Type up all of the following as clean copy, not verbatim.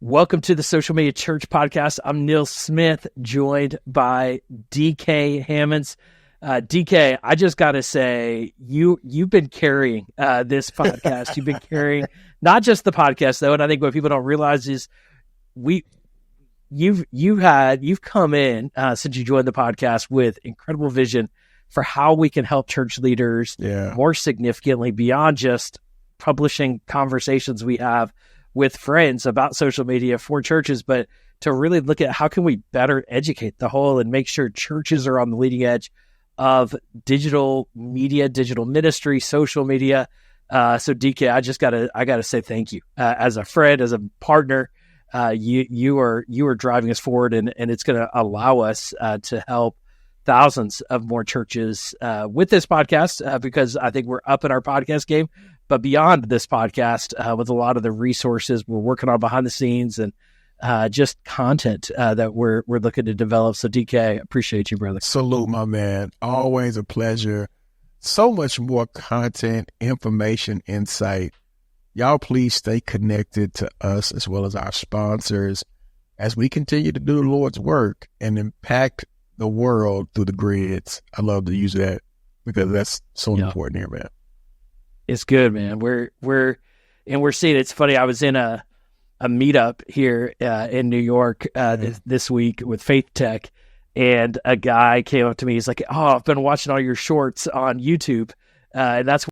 Welcome to the Social Media Church Podcast. I'm Nils Smith, joined by DK Hammonds. DK, I just got to say, you've been carrying this podcast. You've been carrying not just the podcast, though, and I think what people don't realize is you've come in since you joined the podcast with incredible vision for how we can help church leaders more significantly beyond just publishing conversations we have with friends about social media for churches, but to really look at how can we better educate the whole and make sure churches are on the leading edge of digital media, digital ministry, social media. So DK, I gotta say thank you as a friend, as a partner. You are driving us forward, and it's going to allow us to help thousands of more churches with this podcast because I think we're up in our podcast game. But beyond this podcast, with a lot of the resources we're working on behind the scenes and just content that we're looking to develop. So DK, appreciate you, brother. Salute, my man. Always a pleasure. So much more content, information, insight. Y'all please stay connected to us as well as our sponsors as we continue to do the Lord's work and impact the world through the grids. I love to use that because that's so important here, man. It's good, man. We're seeing, it's funny. I was in a meetup here in New York this week with Faith Tech, and a guy came up to me. He's like, "Oh, I've been watching all your shorts on YouTube," and that's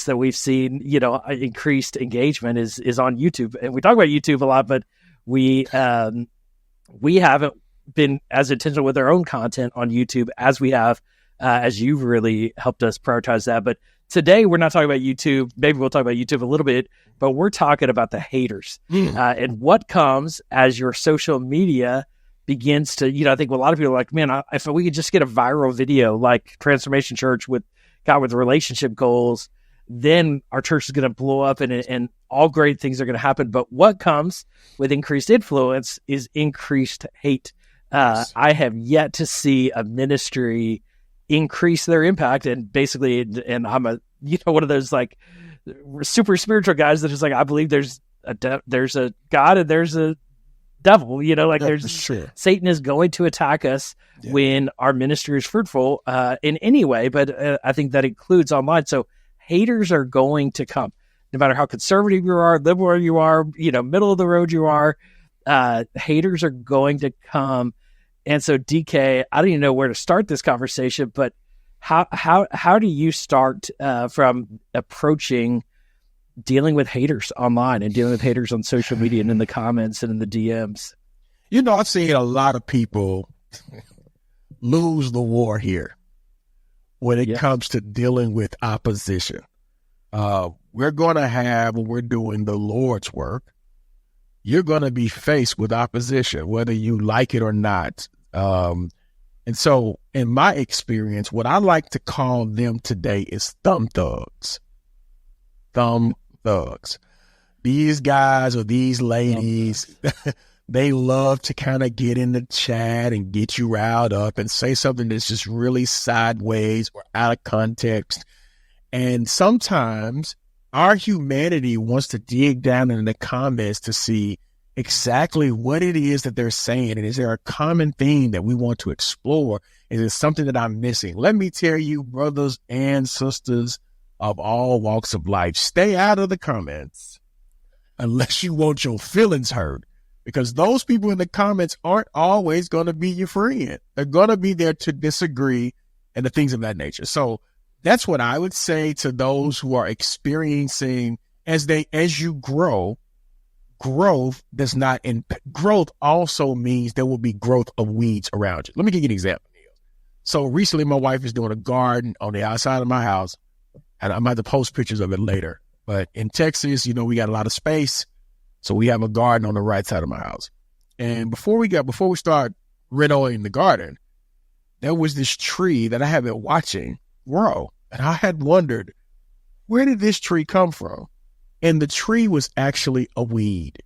that we've seen. Increased engagement is on YouTube, and we talk about YouTube a lot, but we haven't been as intentional with our own content on YouTube as we have, as you've really helped us prioritize that. But today, we're not talking about YouTube. Maybe we'll talk about YouTube a little bit, but we're talking about the haters and what comes as your social media begins to, I think a lot of people are like, man, if we could just get a viral video like Transformation Church with relationship goals, then our church is going to blow up and all great things are going to happen. But what comes with increased influence is increased hate. I have yet to see a ministry increase their impact, and basically, and I'm one of those like super spiritual guys that is like, I believe there's a God and there's a devil, Satan is going to attack us when our ministry is fruitful in any way, but I think that includes online. So haters are going to come, no matter how conservative you are, liberal you are, middle of the road you are, haters are going to come. And so, DK, I don't even know where to start this conversation, but how do you start from approaching dealing with haters online and dealing with haters on social media and in the comments and in the DMs? I've seen a lot of people lose the war here when it comes to dealing with opposition. We're going to have, when we're doing the Lord's work, you're going to be faced with opposition, whether you like it or not. And so in my experience, what I like to call them today is thumb thugs. Thumb thugs. These guys or these ladies, they love to kind of get in the chat and get you riled up and say something that's just really sideways or out of context. And sometimes our humanity wants to dig down in the comments to see exactly what it is that they're saying. And is there a common theme that we want to explore? Is it something that I'm missing? Let me tell you, brothers and sisters of all walks of life, stay out of the comments unless you want your feelings hurt, because those people in the comments aren't always going to be your friend. They're going to be there to disagree and the things of that nature. So that's what I would say to those who are experiencing as you grow. Growth also means there will be growth of weeds around you. Let me give you an example. So recently my wife is doing a garden on the outside of my house, and I'm about to post pictures of it later. But in Texas, we got a lot of space. So we have a garden on the right side of my house. And before we start renovating the garden, there was this tree that I had been watching grow. And I had wondered, where did this tree come from? And the tree was actually a weed.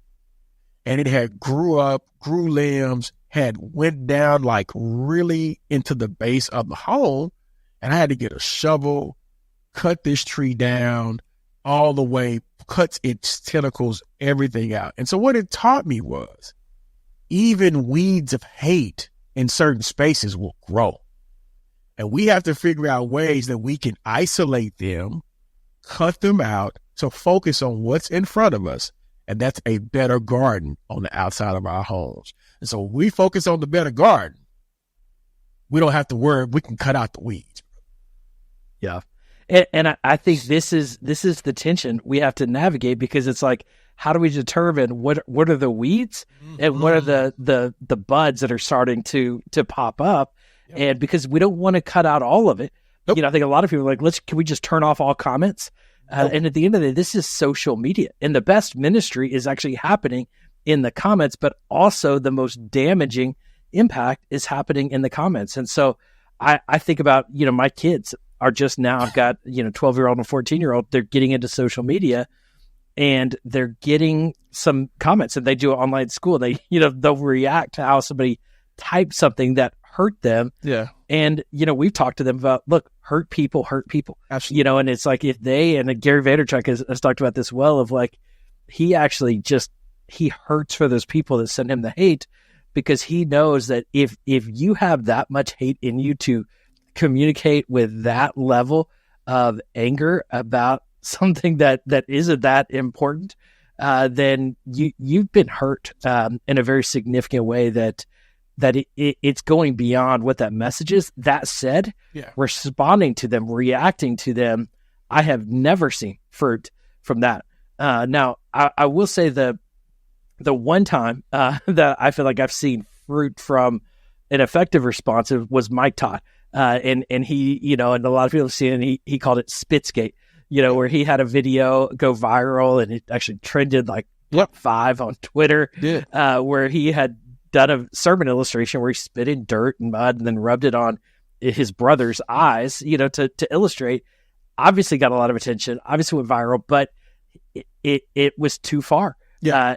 And it had grew limbs, had went down like really into the base of the home. And I had to get a shovel, cut this tree down, all the way, cuts its tentacles, everything out. And so what it taught me was even weeds of hate in certain spaces will grow. And we have to figure out ways that we can isolate them, cut them out, to focus on what's in front of us. And that's a better garden on the outside of our homes. And so we focus on the better garden. We don't have to worry. We can cut out the weeds. Yeah. And I think this is the tension we have to navigate, because it's like, how do we determine what are the weeds and what are the buds that are starting to pop up? Yep. And because we don't want to cut out all of it. Nope. I think a lot of people are like, can we just turn off all comments? Nope. And at the end of the day, this is social media, and the best ministry is actually happening in the comments, but also the most damaging impact is happening in the comments. And so I think about, my kids are just now, I've got, 12-year-old and 14-year-old, they're getting into social media and they're getting some comments, and they do online school. They, they'll react to how somebody typed something that hurt them. Yeah. And, we've talked to them about, look, hurt people. Absolutely. And it's like, if they, and Gary Vaynerchuk has talked about this well, of like, he actually he hurts for those people that send him the hate, because he knows that if you have that much hate in you to communicate with that level of anger about something that isn't that important, then you've been hurt in a very significant way that it's going beyond what that message is. That said, responding to them, reacting to them, I have never seen fruit from that. Now, I will say the one time that I feel like I've seen fruit from an effective response was Mike Todd. And he, and a lot of people have seen it, he called it Spitzgate, where he had a video go viral, and it actually trended like top 5 on Twitter, where he had done a sermon illustration where he spit in dirt and mud and then rubbed it on his brother's eyes, to illustrate. Obviously got a lot of attention, obviously went viral, but it was too far. Yeah.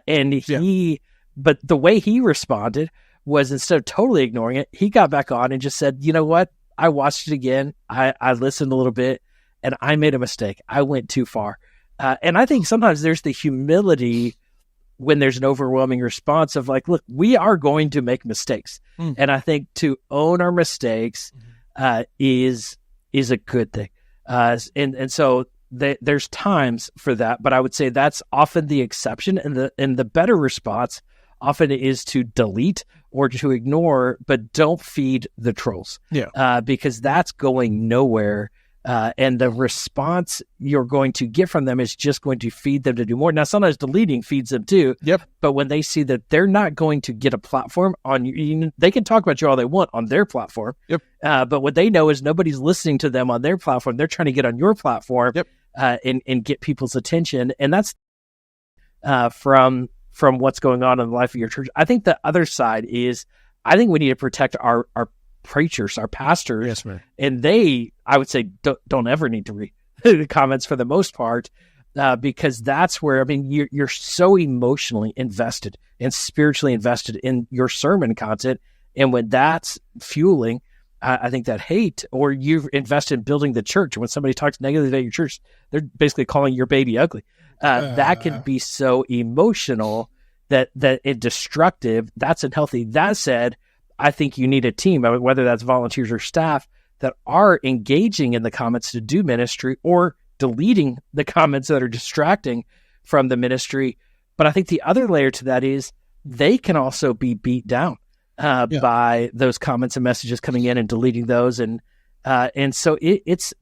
But the way he responded was, instead of totally ignoring it, he got back on and just said, you know what? I watched it again. I listened a little bit, and I made a mistake. I went too far. And I think sometimes there's the humility when there's an overwhelming response of like, look, we are going to make mistakes. And I think to own our mistakes is a good thing. And so there's times for that, but I would say that's often the exception, and the better response often is to delete or to ignore, but don't feed the trolls. Yeah. Because that's going nowhere. And the response you're going to get from them is just going to feed them to do more. Now, sometimes deleting feeds them too. Yep. But when they see that they're not going to get a platform on you, they can talk about you all they want on their platform. Yep. But what they know is nobody's listening to them on their platform. They're trying to get on your platform. Yep. And get people's attention. And that's from what's going on in the life of your church. I think the other side is, I think we need to protect our preachers, our pastors. Yes, man. And I would say, don't ever need to read the comments for the most part, because that's where, you're so emotionally invested and spiritually invested in your sermon content. And when that's fueling, I think that hate, or you've invested in building the church, and when somebody talks negatively about your church, they're basically calling your baby ugly. That can be so emotional that it's destructive. That's unhealthy. That said, I think you need a team, whether that's volunteers or staff, that are engaging in the comments to do ministry, or deleting the comments that are distracting from the ministry. But I think the other layer to that is they can also be beat down by those comments and messages coming in and deleting those. And so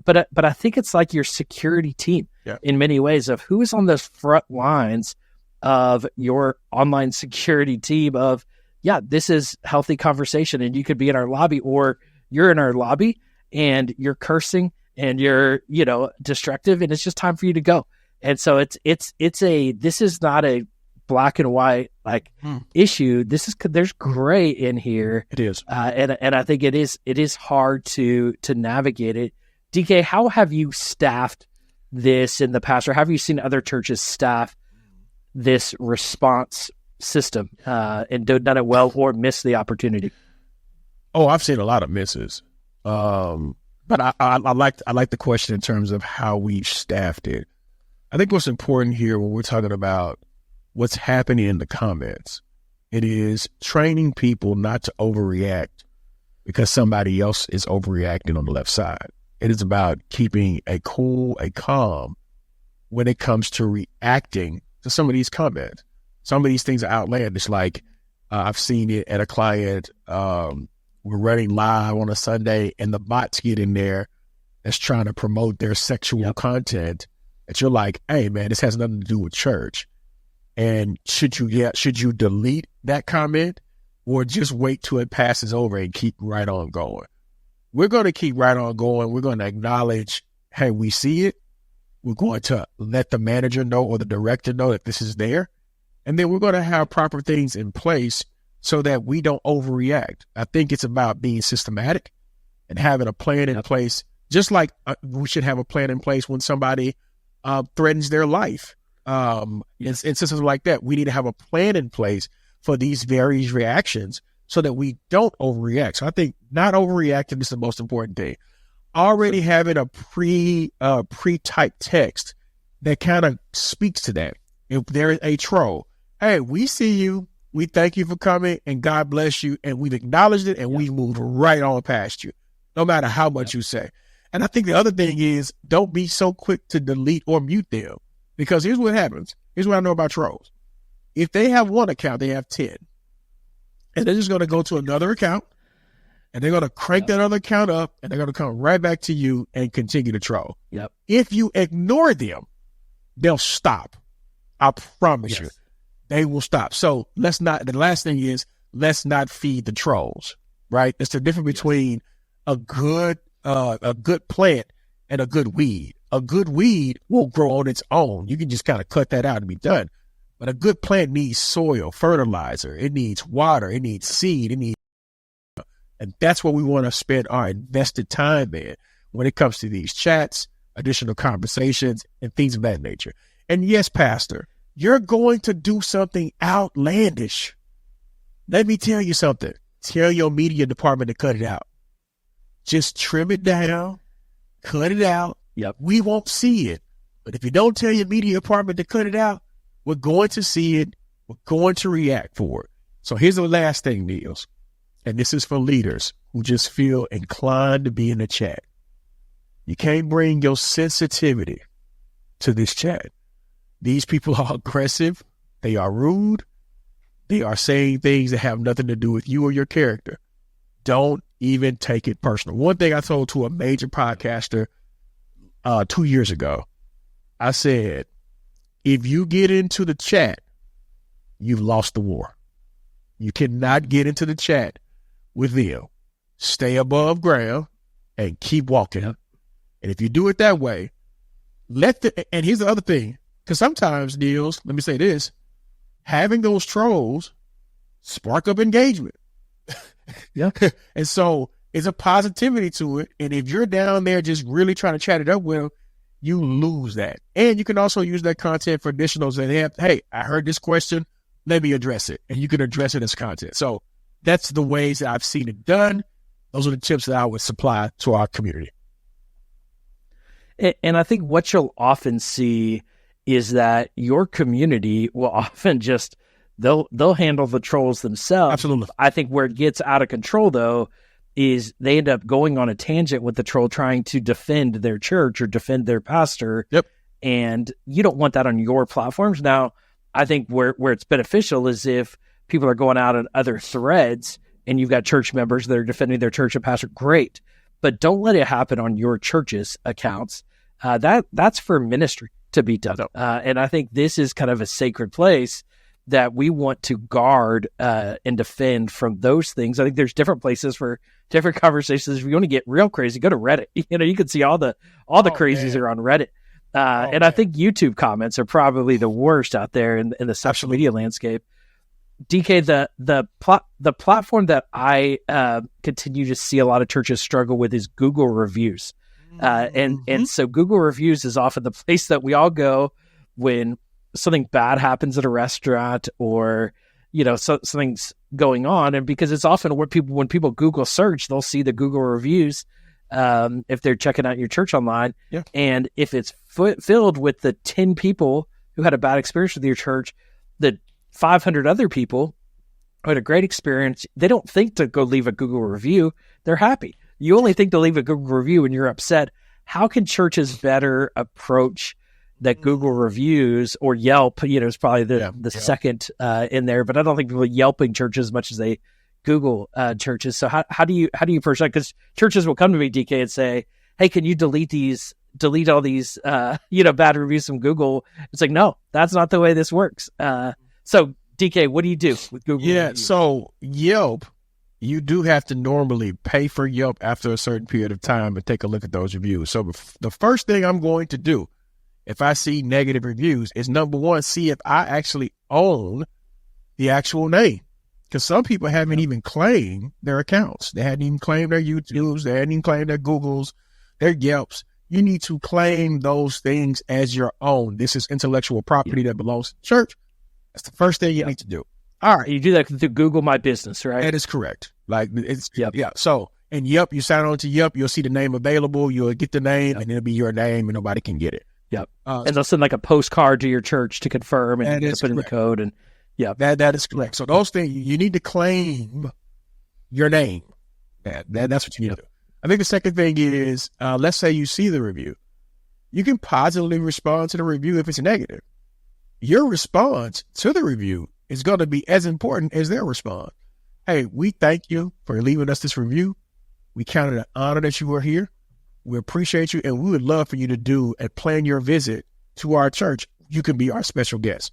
but I think it's like your security team in many ways, of who is on those front lines of your online security team of, this is healthy conversation, and you could be in our lobby, or you're in our lobby and you're cursing and you're, destructive, and it's just time for you to go. And so this is not a black and white issue. There's gray in here. It is. And I think it is hard to navigate it. DK, how have you staffed this in the past, or have you seen other churches staff this response system and done it well, or missed the opportunity? Oh, I've seen a lot of misses. But I like the question in terms of how we staffed it. I think what's important here when we're talking about what's happening in the comments, it is training people not to overreact because somebody else is overreacting on the left side. It is about keeping a cool, a calm when it comes to reacting to some of these comments. Some of these things are outlandish. Like I've seen it at a client. We're running live on a Sunday and the bots get in there that's trying to promote their sexual content. That you're like, hey man, this has nothing to do with church. And should you delete that comment or just wait till it passes over and keep right on going? We're going to keep right on going. We're going to acknowledge, hey, we see it. We're going to let the manager know or the director know that this is there. And then we're going to have proper things in place so that we don't overreact. I think it's about being systematic and having a plan in place, just like we should have a plan in place when somebody threatens their life. In instances like that, we need to have a plan in place for these various reactions so that we don't overreact. So I think not overreacting is the most important thing. Already having a pre-typed text that kind of speaks to that. If there is a troll, hey, we see you, we thank you for coming, and God bless you, and we've acknowledged it, and we've moved right on past you, no matter how much you say. And I think the other thing is, don't be so quick to delete or mute them, because here's what happens. Here's what I know about trolls. If they have one account, they have 10. And they're just going to go to another account, and they're going to crank that other account up, and they're going to come right back to you and continue to troll. Yep. If you ignore them, they'll stop. I promise you. They will stop. So the last thing is, let's not feed the trolls, right? It's the difference between a good plant and a good weed. A good weed will grow on its own. You can just kind of cut that out and be done. But a good plant needs soil, fertilizer. It needs water. It needs seed. And that's what we want to spend our invested time in when it comes to these chats, additional conversations, and things of that nature. And yes, Pastor, you're going to do something outlandish. Let me tell you something. Tell your media department to cut it out. Just trim it down, cut it out. Yep. We won't see it. But if you don't tell your media department to cut it out, we're going to see it. We're going to react for it. So here's the last thing, Nils. And this is for leaders who just feel inclined to be in the chat. You can't bring your sensitivity to this chat. These people are aggressive. They are rude. They are saying things that have nothing to do with you or your character. Don't even take it personal. One thing I told to a major podcaster 2 years ago, I said, if you get into the chat, you've lost the war. You cannot get into the chat with them. Stay above ground and keep walking. And if you do it that way, and here's the other thing, because sometimes, Nils, let me say this, having those trolls spark up engagement. Yeah. And so it's a positivity to it. And if you're down there just really trying to chat it up with them, you lose that. And you can also use that content for additionals that have, hey, I heard this question, let me address it. And you can address it as content. So that's the ways that I've seen it done. Those are the tips that I would supply to our community. And I think what you'll often see is that your community will often just, they'll handle the trolls themselves. Absolutely. I think where it gets out of control, though, is they end up going on a tangent with the troll trying to defend their church or defend their pastor. Yep. And you don't want that on your platforms. Now, I think where it's beneficial is if people are going out on other threads and you've got church members that are defending their church and pastor, great. But don't let it happen on your church's accounts. That's for ministry to be done. And I think this is kind of a sacred place that we want to guard and defend from those things. I think there's different places for different conversations. If you want to get real crazy, go to Reddit. You know, you can see all the crazies are on Reddit. And I think YouTube comments are probably the worst out there in the social media landscape. DK, the platform that I continue to see a lot of churches struggle with is Google reviews. And so Google reviews is often the place that we all go when something bad happens at a restaurant or, you know, something's going on. And because it's often where when people Google search, they'll see the Google reviews if they're checking out your church online. Yeah. And if it's filled with the 10 people who had a bad experience with your church, the 500 other people who had a great experience, they don't think to go leave a Google review. They're happy. You only think to leave a Google review when you're upset. How can churches better approach that Google reviews, or Yelp, is probably the second in there, but I don't think people are Yelping churches as much as they Google churches. So how do you approach that? Because churches will come to me, DK, and say, hey, can you delete all these bad reviews from Google? It's like, no, that's not the way this works. So DK, what do you do with Google reviews? So Yelp, you do have to normally pay for Yelp after a certain period of time and take a look at those reviews. So the first thing I'm going to do if I see negative reviews is, number one, see if I actually own the actual name. Because some people haven't even claimed their accounts. They hadn't even claimed their YouTubes. They hadn't even claimed their Googles, their Yelps. You need to claim those things as your own. This is intellectual property that belongs to the church. That's the first thing you need to do. All right. You do that through Google My Business, right? That is correct. So, and Yep, you sign on to Yep, you'll see the name available. You'll get the name, and it'll be your name, and nobody can get it. Yep. And they'll send like a postcard to your church to confirm and put in the code. And that is correct. So those things, you need to claim your name. That's what you need to do. I think the second thing is, let's say you see the review. You can positively respond to the review if it's negative. Your response to the review is going to be as important as their response. Hey, we thank you for leaving us this review. We count it an honor that you were here. We appreciate you, and we would love for you to do and plan your visit to our church. You can be our special guest.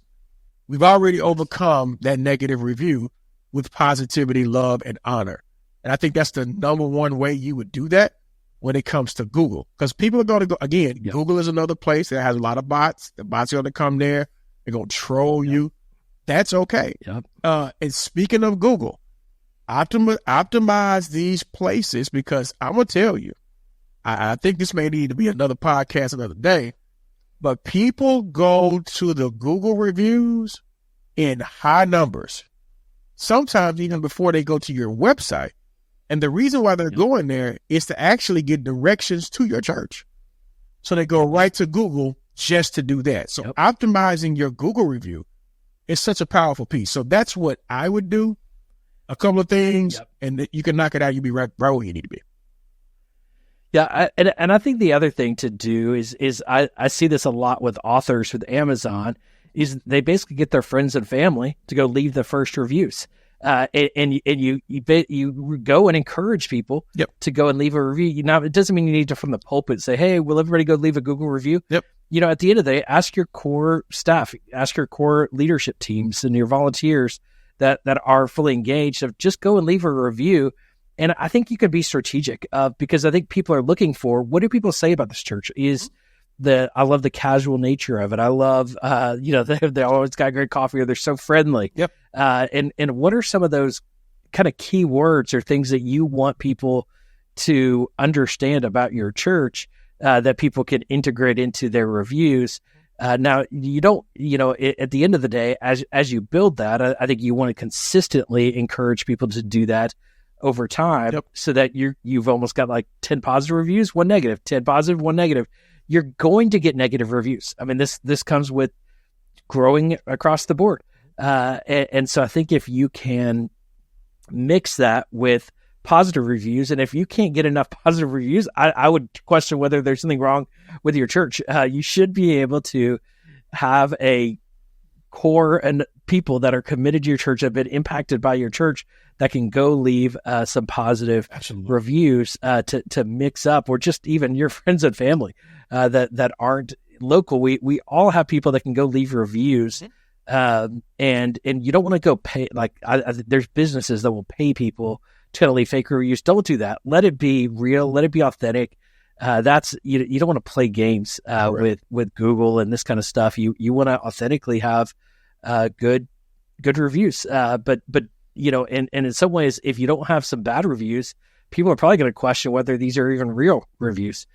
We've already overcome that negative review with positivity, love, and honor. And I think that's the number one way you would do that when it comes to Google. Because people are going to go, again, Google is another place that has a lot of bots. The bots are going to come there. They're going to troll you. That's okay. And speaking of Google, optimize these places, because I'm going to tell you, I think this may need to be another podcast another day, but people go to the Google reviews in high numbers, sometimes even before they go to your website. And the reason why they're going there is to actually get directions to your church. So they go right to Google just to do that. So optimizing your Google review is such a powerful piece. So that's what I would do. A couple of things, and you can knock it out. You'll be right where you need to be. Yeah, and I think the other thing to do is I see this a lot with authors with Amazon, is they basically get their friends and family to go leave the first reviews, and you go and encourage people to go and leave a review. Now, it doesn't mean you need to from the pulpit say, hey, will everybody go leave a Google review? At the end of the day, ask your core staff, ask your core leadership teams and your volunteers that are fully engaged of just go and leave a review. And I think you can be strategic because I think people are looking for, what do people say about this church? I love the casual nature of it. I love, they always got great coffee, or they're so friendly. And what are some of those kind of key words or things that you want people to understand about your church that people can integrate into their reviews? Now, you don't, at the end of the day, as you build that, I think you want to consistently encourage people to do that over time, so that you've almost got like 10 positive reviews, 1 negative, 10 positive, 1 negative. You're going to get negative reviews. I mean, this comes with growing across the board. And so I think if you can mix that with positive reviews, and if you can't get enough positive reviews, I would question whether there's something wrong with your church. You should be able to have a core and people that are committed to your church, have been impacted by your church, that can go leave some positive reviews to mix up, or just even your friends and family that aren't local. We all have people that can go leave reviews, and you don't want to go pay. Like there's businesses that will pay people to leave fake reviews. Don't do that. Let it be real. Let it be authentic. That's you don't want to play games with Google and this kind of stuff. You want to authentically have good reviews. But and in some ways, if you don't have some bad reviews, people are probably going to question whether these are even real reviews.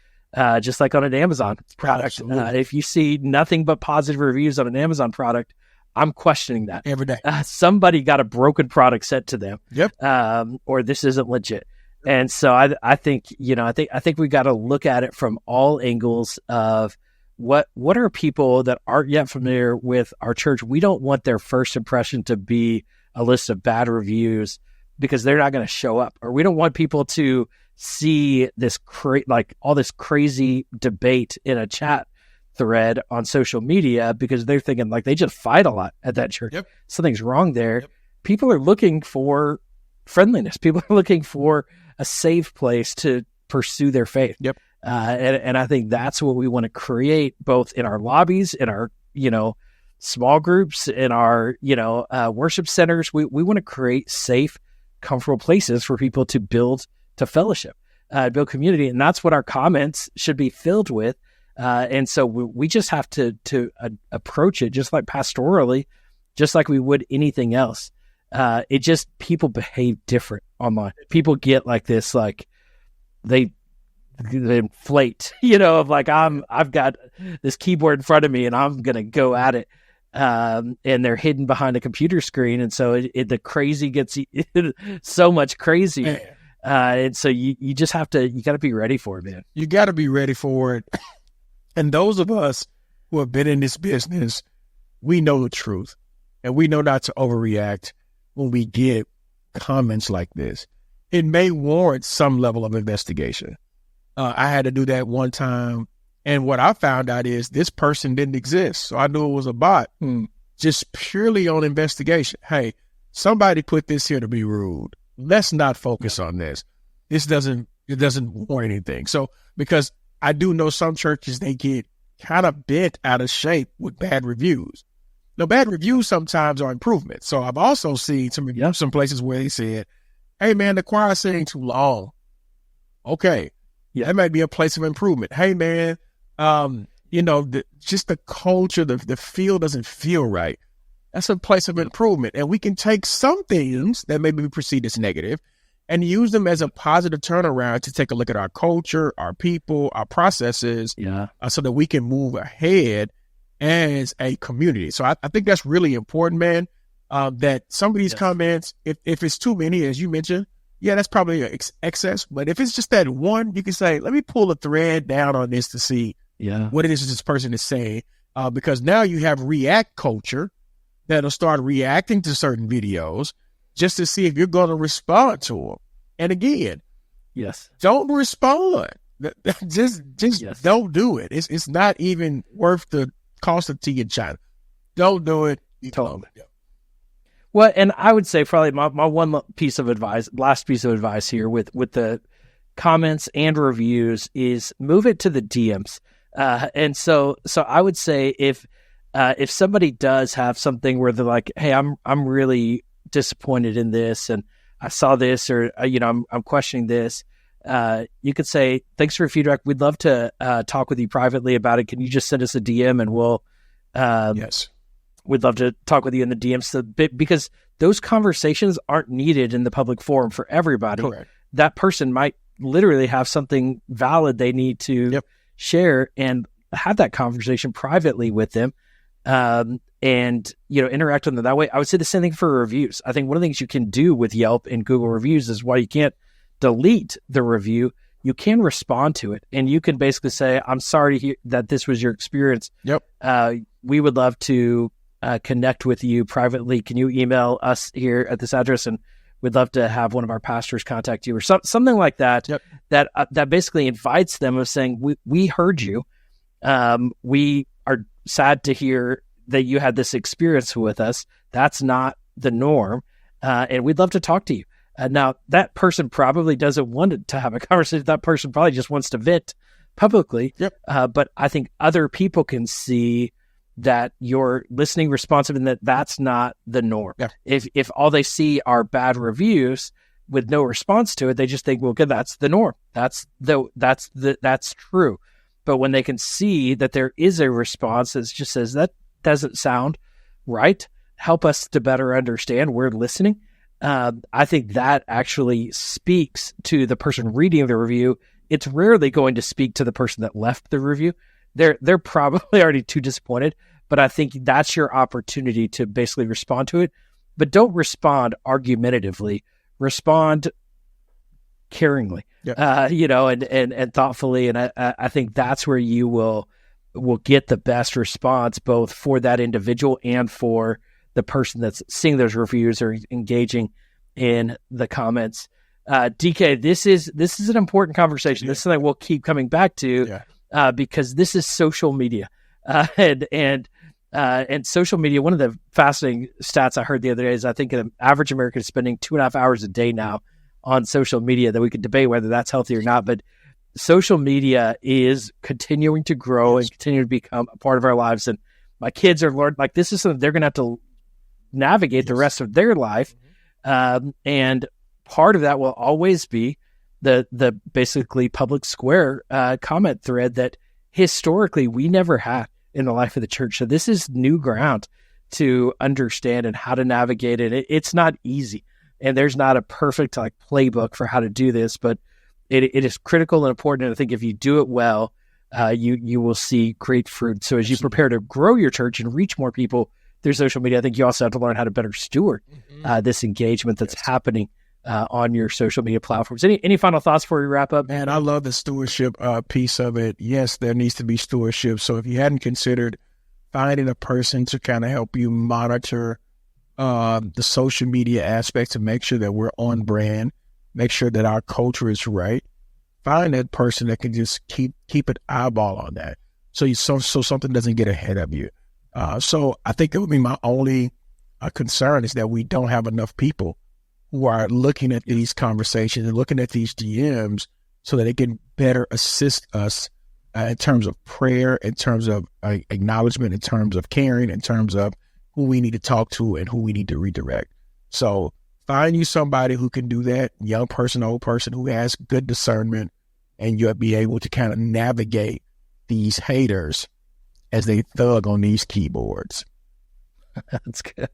Just like on an Amazon product, if you see nothing but positive reviews on an Amazon product, I'm questioning that every day. Somebody got a broken product sent to them, or this isn't legit. And so I think, I think we got to look at it from all angles of what are people that aren't yet familiar with our church. We don't want their first impression to be a list of bad reviews because they're not going to show up, or we don't want people to see this all this crazy debate in a chat thread on social media because they're thinking like they just fight a lot at that church. Yep. Something's wrong there. Yep. People are looking for friendliness. People are looking for a safe place to pursue their faith. Yep. And I think that's what we want to create, both in our lobbies, in our, small groups, in our, worship centers. We want to create safe, comfortable places for people to build to fellowship, build community. And that's what our comments should be filled with. And so we just have to approach it just like pastorally, just like we would anything else. It just, people behave different online. People get like this, like they inflate, of like, I've got this keyboard in front of me and I'm going to go at it. And they're hidden behind a computer screen. And so the crazy gets so much crazier. And so you just have to, you got to be ready for it, man. You got to be ready for it. And those of us who have been in this business, we know the truth and we know not to overreact when we get comments like this. It may warrant some level of investigation. I had to do that one time. And what I found out is this person didn't exist. So I knew it was a bot, just purely on investigation. Hey, somebody put this here to be rude. Let's not focus on this. It doesn't warrant anything. So, because I do know some churches, they get kind of bent out of shape with bad reviews. Now, bad reviews sometimes are improvements. So I've also seen some places where they said, hey, man, the choir is singing too long. Okay. Yeah, that might be a place of improvement. Hey, man, just the culture, the feel doesn't feel right. That's a place of improvement. And we can take some things that maybe we perceive as negative and use them as a positive turnaround to take a look at our culture, our people, our processes, so that we can move ahead as a community. So I think that's really important, man, that some of these comments, if it's too many, as you mentioned, that's probably excess. But if it's just that one, you can say, let me pull a thread down on this to see what it is this person is saying, because now you have react culture that'll start reacting to certain videos just to see if you're going to respond to them. And again, don't respond. Just don't do it. It's not even worth the cost of tea in China. Don't do it. Totally. Well, and I would say probably my last piece of advice here with the comments and reviews is move it to the DMs. And so I would say if somebody does have something where they're like, hey, I'm really disappointed in this, and I saw this, or I'm questioning this, you could say, thanks for your feedback. We'd love to talk with you privately about it. Can you just send us a DM and we'll we'd love to talk with you in the DMs, because those conversations aren't needed in the public forum for everybody. Correct. That person might literally have something valid they need to share, and have that conversation privately with them, and interact with them that way. I would say the same thing for reviews. I think one of the things you can do with Yelp and Google reviews is, while you can't delete the review, you can respond to it, and you can basically say, I'm sorry to hear that this was your experience. We would love to connect with you privately. Can you email us here at this address, and we'd love to have one of our pastors contact you, or something like that. That basically invites them of saying, we heard you. We are sad to hear that you had this experience with us. That's not the norm. And we'd love to talk to you. Now, that person probably doesn't want to have a conversation. That person probably just wants to vent publicly. But I think other people can see that you're listening, responsive, and that's not the norm. If all they see are bad reviews with no response to it, they just think, well, good, that's the norm. That's true. But when they can see that there is a response that just says, that doesn't sound right, help us to better understand, we're listening. I think that actually speaks to the person reading the review. It's rarely going to speak to the person that left the review. They're probably already too disappointed, but I think that's your opportunity to basically respond to it. But don't respond argumentatively. Respond caringly, and thoughtfully. And I think that's where you will get the best response, both for that individual and for the person that's seeing those reviews or engaging in the comments. DK, this is an important conversation. This is something we'll keep coming back to because this is social media, and social media. One of the fascinating stats I heard the other day is I think an average American is spending 2.5 hours a day now on social media. That we could debate whether that's healthy or not, but social media is continuing to grow and continue to become a part of our lives. And my kids are learning, like, this is something they're going to have to navigate the rest of their life. And part of that will always be the basically public square comment thread that historically we never had in the life of the church. So this is new ground to understand and how to navigate it. It's not easy, and there's not a perfect playbook for how to do this, but it is critical and important. And I think if you do it well, you will see great fruit. So as you prepare to grow your church and reach more people through social media, I think you also have to learn how to better steward this engagement that's happening on your social media platforms. Any final thoughts before we wrap up? Man, I love the stewardship piece of it. Yes, there needs to be stewardship. So if you hadn't considered finding a person to kind of help you monitor the social media aspects to make sure that we're on brand, make sure that our culture is right, find that person that can just keep an eyeball on that. So something doesn't get ahead of you. So I think it would be my only concern is that we don't have enough people who are looking at these conversations and looking at these DMs so that they can better assist us in terms of prayer, in terms of acknowledgement, in terms of caring, in terms of who we need to talk to and who we need to redirect. So find you somebody who can do that, young person, old person, who has good discernment, and you'll be able to kind of navigate these haters as they thug on these keyboards. That's good.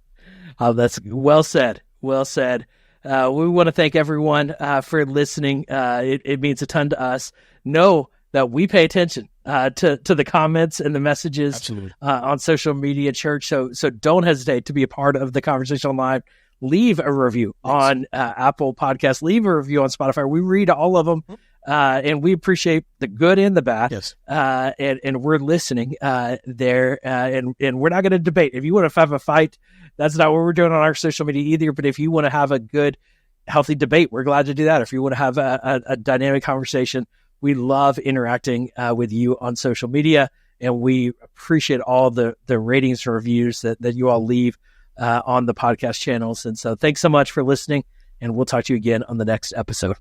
That's well said. Well said. We want to thank everyone for listening. It means a ton to us. Know that we pay attention to the comments and the messages on social media, church. So don't hesitate to be a part of the conversation online. Leave a review on Apple Podcasts. Leave a review on Spotify. We read all of them, and we appreciate the good and the bad. Yes. And we're listening there, and we're not going to debate. If you want to have a fight, that's not what we're doing on our social media either. But if you want to have a good, healthy debate, we're glad to do that. If you want to have a dynamic conversation, we love interacting with you on social media, and we appreciate all the ratings and reviews that you all leave on the podcast channels. And so thanks so much for listening, and we'll talk to you again on the next episode.